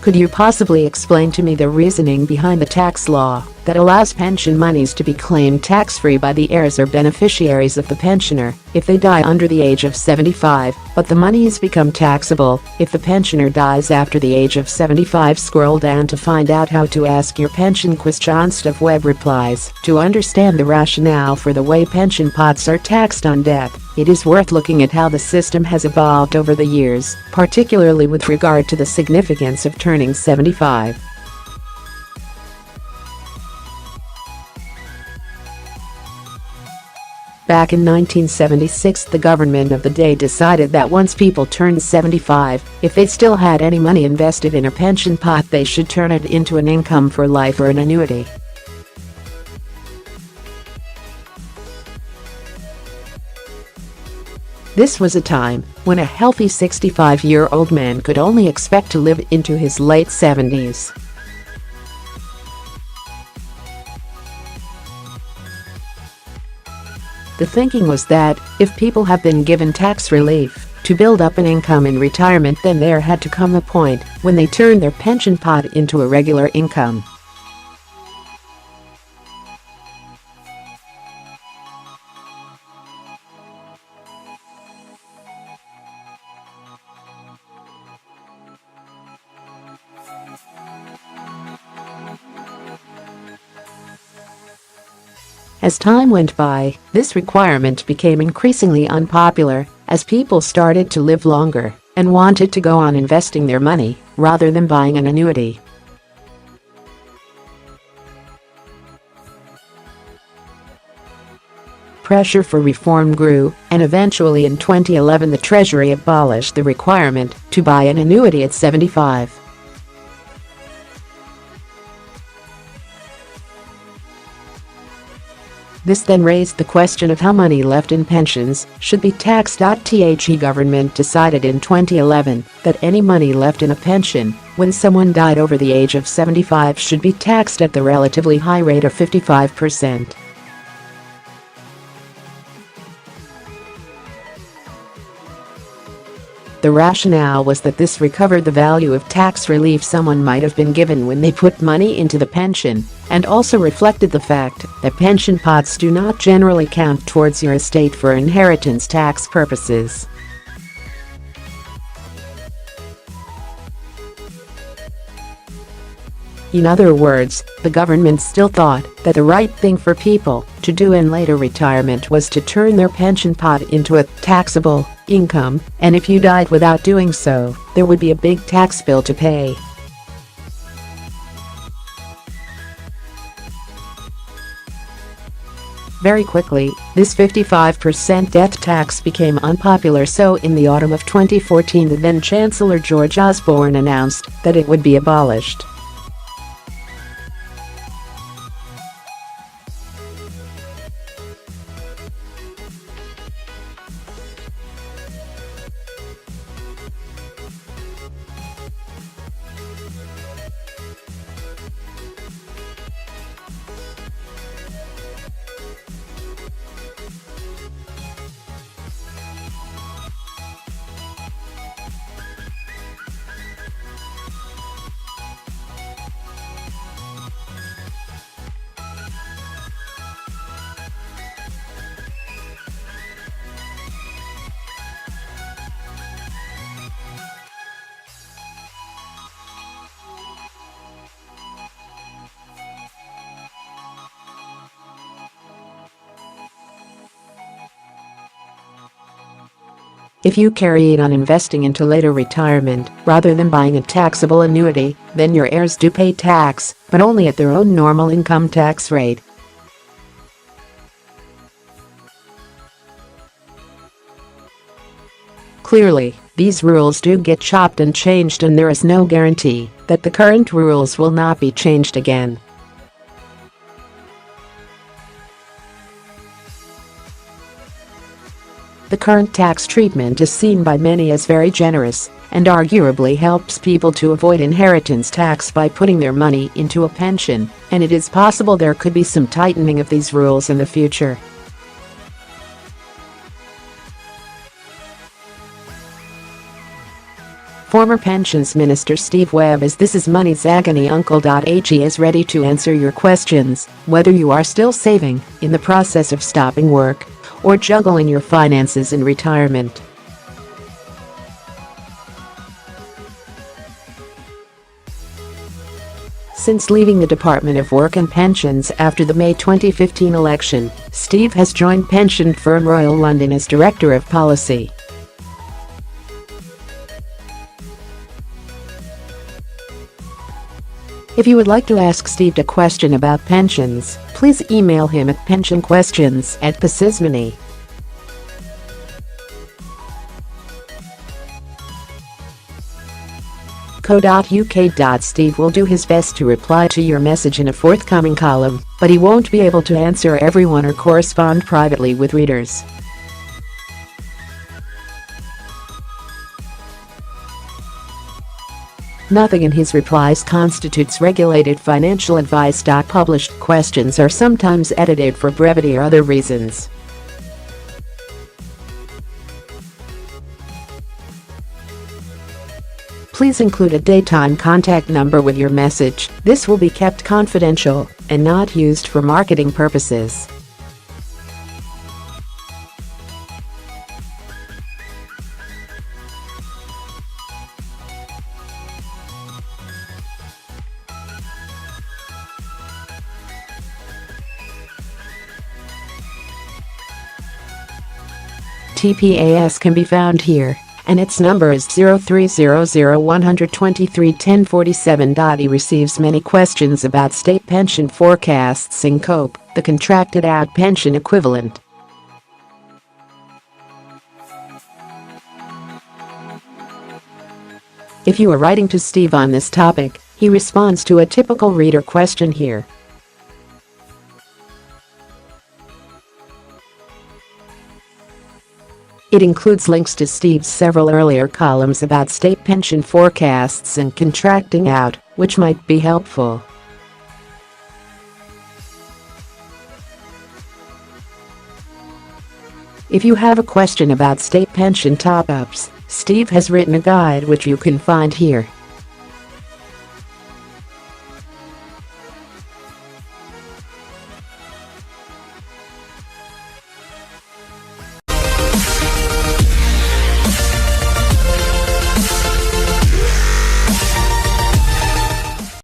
Could you possibly explain to me the reasoning behind the tax law that allows pension monies to be claimed tax-free by the heirs or beneficiaries of the pensioner if they die under the age of 75, but the monies become taxable if the pensioner dies after the age of 75? Scroll down to find out how to ask your pension QUESTIONSteve Webb replies. To understand the rationale for the way pension pots are taxed on death, it is worth looking at how the system has evolved over the years, particularly with regard to the significance of turning 75. Back in 1976, the government of the day decided that once people turned 75, if they still had any money invested in a pension pot, they should turn it into an income for life or an annuity. This was a time when a healthy 65-year-old man could only expect to live into his late 70s. The thinking was that, if people have been given tax relief to build up an income in retirement, then there had to come a point when they turned their pension pot into a regular income. As time went by, this requirement became increasingly unpopular as people started to live longer and wanted to go on investing their money rather than buying an annuity. Pressure for reform grew, and eventually in 2011 the Treasury abolished the requirement to buy an annuity at 75. This then raised the question of how money left in pensions should be taxed. The government decided in 2011 that any money left in a pension when someone died over the age of 75 should be taxed at the relatively high rate of 55%. The rationale was that this recovered the value of tax relief someone might have been given when they put money into the pension, and also reflected the fact that pension pots do not generally count towards your estate for inheritance tax purposes. In other words, the government still thought that the right thing for people to do in later retirement was to turn their pension pot into a taxable income, and if you died without doing so, there would be a big tax bill to pay. Very quickly, this 55% death tax became unpopular, so in the autumn of 2014 the then Chancellor George Osborne announced that it would be abolished. If you carry on investing into later retirement rather than buying a taxable annuity, then your heirs do pay tax, but only at their own normal income tax rate. Clearly, these rules do get chopped and changed, and there is no guarantee that the current rules will not be changed again. The current tax treatment is seen by many as very generous and arguably helps people to avoid inheritance tax by putting their money into a pension, and it is possible there could be some tightening of these rules in the future. Former Pensions Minister Steve Webb is This Is Money's agony uncle.He is ready to answer your questions, whether you are still saving, in the process of stopping work, or juggling your finances in retirement. Since leaving the Department of Work and Pensions after the May 2015 election, Steve has joined pension firm Royal London as Director of Policy. If you would like to ask Steve a question about pensions, please email him at pensionquestions@pasismoney. Co.uk. Steve will do his best to reply to your message in a forthcoming column, but he won't be able to answer everyone or correspond privately with readers. Nothing in his replies constitutes regulated financial advice. Published questions are sometimes edited for brevity or other reasons. Please include a daytime contact number with your message. This will be kept confidential and not used for marketing purposes. TPAS can be found here, and its number is 0300-123-1047. He receives many questions about state pension forecasts in COPE, the contracted-out pension equivalent. If you are writing to Steve on this topic, he responds to a typical reader question here. It includes links to Steve's several earlier columns about state pension forecasts and contracting out, which might be helpful. If you have a question about state pension top-ups, Steve has written a guide which you can find here.